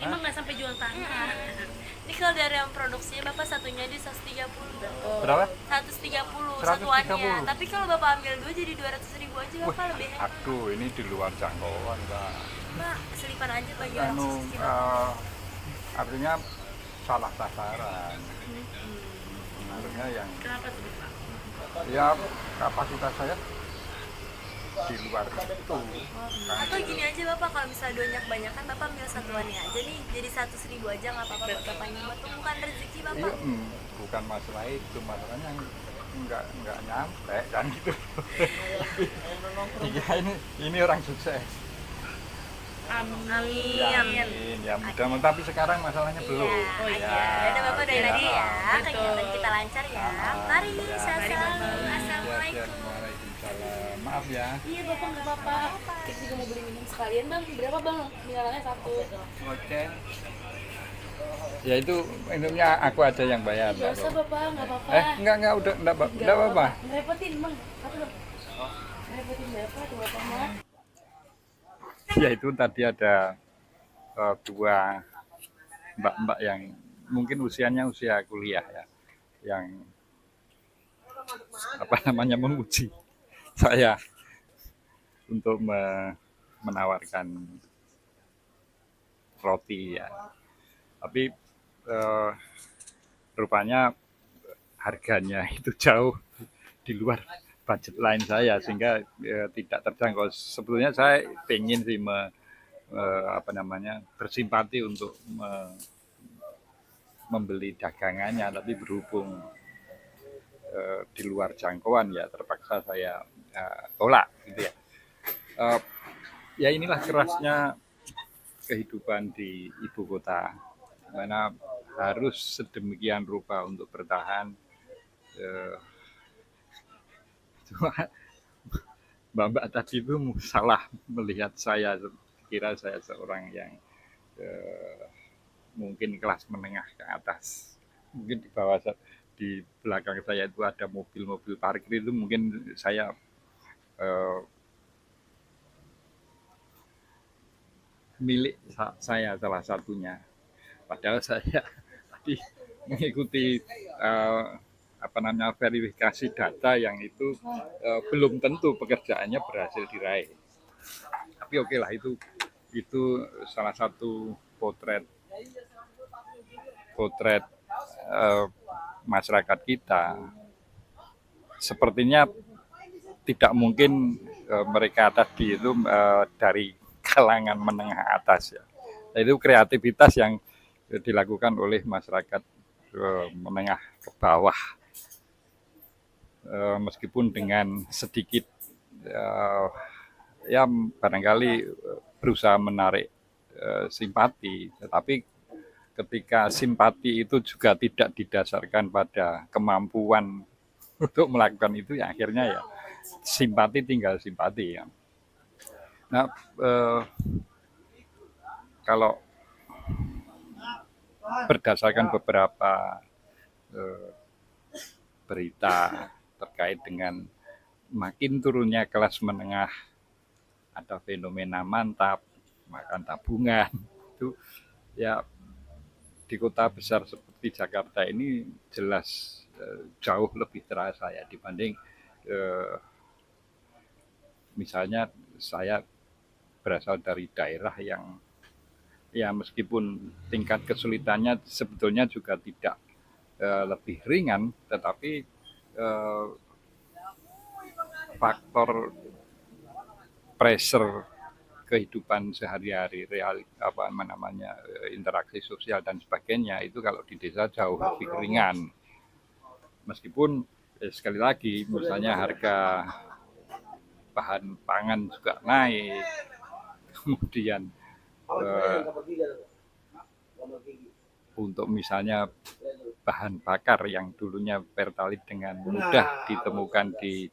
ini mah nggak sampai jual tanah. Ini kalau dari yang produksinya Bapak satunya di 130. Berapa? 130 satuannya. 130. Tapi kalau Bapak ambil dua jadi 200.000 aja Wih, Bapak lebih hemat. aduh, ini di luar jangkauan, Pak. Pak, selipan aja bagi orang Anu, seperti Bapak. artinya salah sasaran. Harusnya yang Kenapa tuh Bapak? ya kapasitas saya di luar itu. Atau gini aja Bapak, kalau misalnya banyak-banyakan Bapak ambil satuannya aja nih, jadi 100.000 aja nggak apa-apa buat Bapak nyoba tuh bukan rezeki Iya, Bapak. bukan masalah itu, masalahnya nggak nyampe kan gitu. Iya, ini orang sukses. Amin. Ya, amin. Ya mudah, tapi sekarang masalahnya belum. Oh iya. Ya, Ya udah Bapak dari tadi ya, gitu. kegiatan kita lancar ya. Mari, Ya. saya selalu. Siap, Assalamualaikum. Waalaikumsalam. Maaf ya. Iya bapak nggak apa-apa. Kita juga mau beli minum sekalian bang. Berapa bang? Mineralnya satu. Oke. Ya itu minumnya aku aja yang bayar. Gak usah bapak, nggak apa-apa. Enggak, udah enggak apa-apa. Ngerepotin bang. Satu dong. Ngerepotin berapa tuh bapak mah? Ya itu tadi ada dua mbak-mbak yang mungkin usianya usia kuliah ya, yang apa namanya memuji saya untuk menawarkan roti ya. Tapi eh, rupanya harganya itu jauh di luar budget lain saya sehingga tidak terjangkau. Sebetulnya saya pengen sih apa namanya bersimpati untuk membeli dagangannya, tapi berhubung di luar jangkauan ya terpaksa saya tolak gitu ya. Ya inilah kerasnya kehidupan di ibu kota, mana harus sedemikian rupa untuk bertahan. Cuma mbak-mbak tadi itu salah melihat saya, kira saya seorang yang mungkin kelas menengah ke atas. Mungkin di bawah, di belakang saya itu ada mobil-mobil parkir, itu mungkin saya milik saya salah satunya. Padahal saya tadi mengikuti apa namanya verifikasi data yang itu belum tentu pekerjaannya berhasil diraih. Tapi oke lah, itu salah satu potret potret masyarakat kita. Sepertinya tidak mungkin mereka tadi itu dari kalangan menengah atas ya. Itu kreativitas yang dilakukan oleh masyarakat menengah ke bawah, meskipun dengan sedikit ya barangkali berusaha menarik simpati, tetapi ketika simpati itu juga tidak didasarkan pada kemampuan untuk melakukan itu, ya akhirnya ya simpati tinggal simpati ya. Nah, kalau berdasarkan beberapa berita terkait dengan makin turunnya kelas menengah, ada fenomena mantap, makan tabungan, itu ya di kota besar seperti Jakarta ini jelas jauh lebih terasa ya dibanding misalnya saya berasal dari daerah yang ya meskipun tingkat kesulitannya sebetulnya juga tidak lebih ringan, tetapi faktor pressure kehidupan sehari-hari, real apa namanya interaksi sosial dan sebagainya itu kalau di desa jauh lebih ringan. Meskipun sekali lagi misalnya harga bahan pangan juga naik, kemudian untuk misalnya bahan bakar yang dulunya pertalite dengan mudah ditemukan di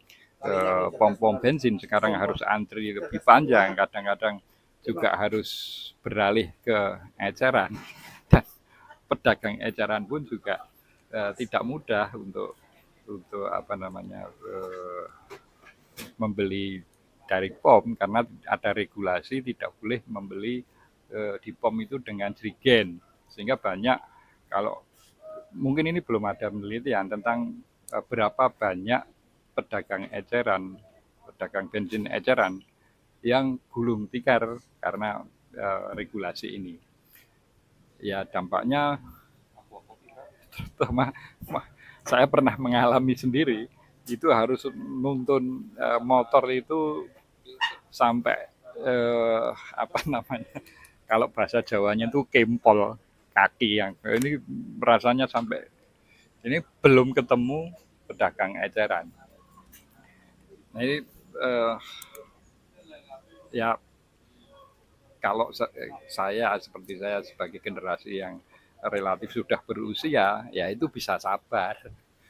pom-pom bensin, sekarang harus antri lebih panjang, kadang-kadang juga harus beralih ke eceran, dan pedagang eceran pun juga tidak mudah untuk apa namanya membeli dari POM karena ada regulasi tidak boleh membeli dipom itu dengan jerigen, sehingga banyak, kalau mungkin ini belum ada penelitian tentang berapa banyak pedagang bensin eceran yang gulung tikar karena regulasi ini. Ya dampaknya, terutama saya pernah mengalami sendiri, itu harus nuntun motor itu sampai apa namanya, kalau bahasa Jawanya itu kempol kaki, yang ini rasanya sampai ini belum ketemu pedagang eceran. Nah ini ya kalau saya seperti saya sebagai generasi yang relatif sudah berusia, ya itu bisa sabar,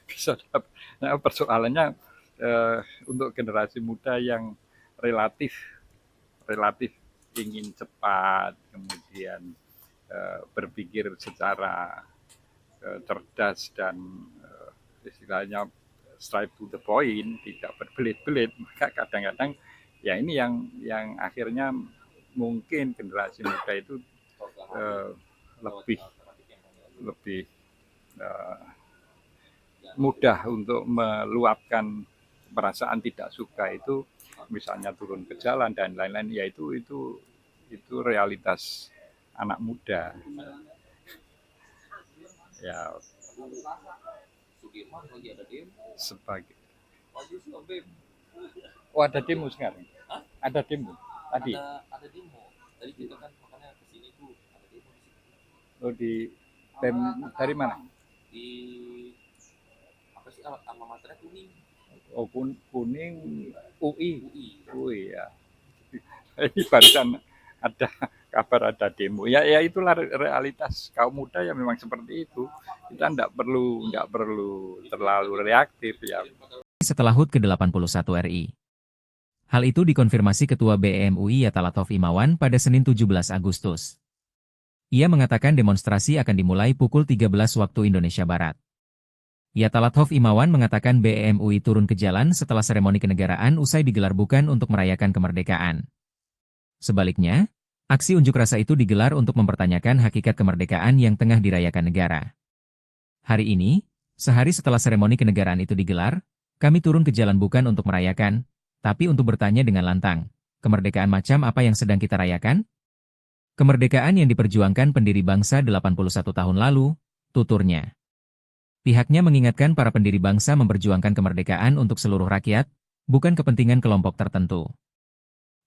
bisa sabar. Nah, persoalannya untuk generasi muda yang relatif relatif ingin cepat, kemudian berpikir secara cerdas dan istilahnya straight to the point, tidak berbelit-belit, maka kadang-kadang ya ini yang akhirnya mungkin generasi muda itu lebih mudah untuk meluapkan perasaan tidak suka itu, misalnya turun ke jalan dan lain-lain, ya itu realitas anak muda. Ya sebagai ada demo sekarang. Ada demo tadi. Ada demo. Tadi kita kan makanya kesini tuh ada demo di sini. Oh di dari mana? Di apa sih, alma maternya Kuning. Oh Kuning UI. UI. Ya. Ini barusan ada kabar ada demo. Ya itulah realitas kaum muda yang memang seperti itu. Kita enggak perlu terlalu reaktif ya. Setelah HUT ke-81 RI. Hal itu dikonfirmasi Ketua BEM UI Yatalatov Imawan pada Senin 17 Agustus. Ia mengatakan demonstrasi akan dimulai pukul 13 waktu Indonesia Barat. Yatalatov Imawan mengatakan BEM UI turun ke jalan setelah seremoni kenegaraan usai digelar bukan untuk merayakan kemerdekaan. Sebaliknya, aksi unjuk rasa itu digelar untuk mempertanyakan hakikat kemerdekaan yang tengah dirayakan negara. Hari ini, sehari setelah seremoni kenegaraan itu digelar, kami turun ke jalan bukan untuk merayakan, tapi untuk bertanya dengan lantang, kemerdekaan macam apa yang sedang kita rayakan? Kemerdekaan yang diperjuangkan pendiri bangsa 81 tahun lalu, tuturnya. Pihaknya mengingatkan para pendiri bangsa memperjuangkan kemerdekaan untuk seluruh rakyat, bukan kepentingan kelompok tertentu.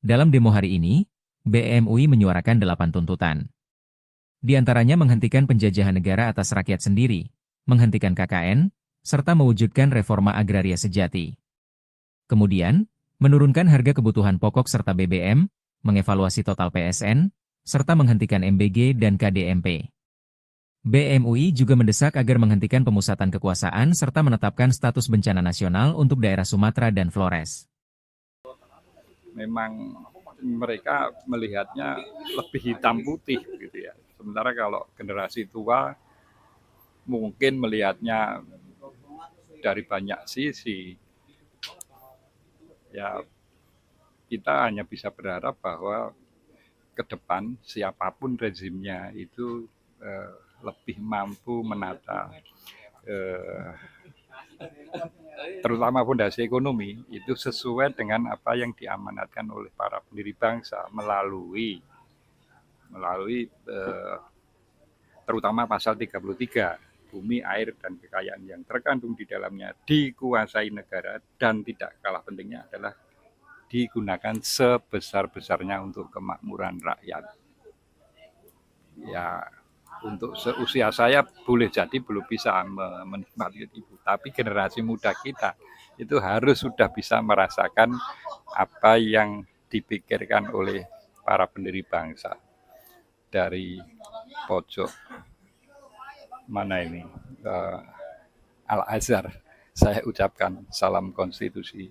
Dalam demo hari ini, BEM UI menyuarakan 8 tuntutan. Di antaranya menghentikan penjajahan negara atas rakyat sendiri, menghentikan KKN, serta mewujudkan reforma agraria sejati. Kemudian, menurunkan harga kebutuhan pokok serta BBM, mengevaluasi total PSN, serta menghentikan MBG dan KDMP. BEM UI juga mendesak agar menghentikan pemusatan kekuasaan serta menetapkan status bencana nasional untuk daerah Sumatera dan Flores. Memang mereka melihatnya lebih hitam putih gitu ya. Sementara kalau generasi tua mungkin melihatnya dari banyak sisi. Ya kita hanya bisa berharap bahwa ke depan siapapun rezimnya itu lebih mampu menata terutama fondasi ekonomi itu sesuai dengan apa yang diamanatkan oleh para pendiri bangsa melalui terutama pasal 33, bumi, air, dan kekayaan yang terkandung di dalamnya dikuasai negara dan tidak kalah pentingnya adalah digunakan sebesar-besarnya untuk kemakmuran rakyat. Ya, untuk seusia saya boleh jadi belum bisa menikmati itu, tapi generasi muda kita itu harus sudah bisa merasakan apa yang dipikirkan oleh para pendiri bangsa. Dari pojok mana ini Al-Azhar, saya ucapkan salam konstitusi.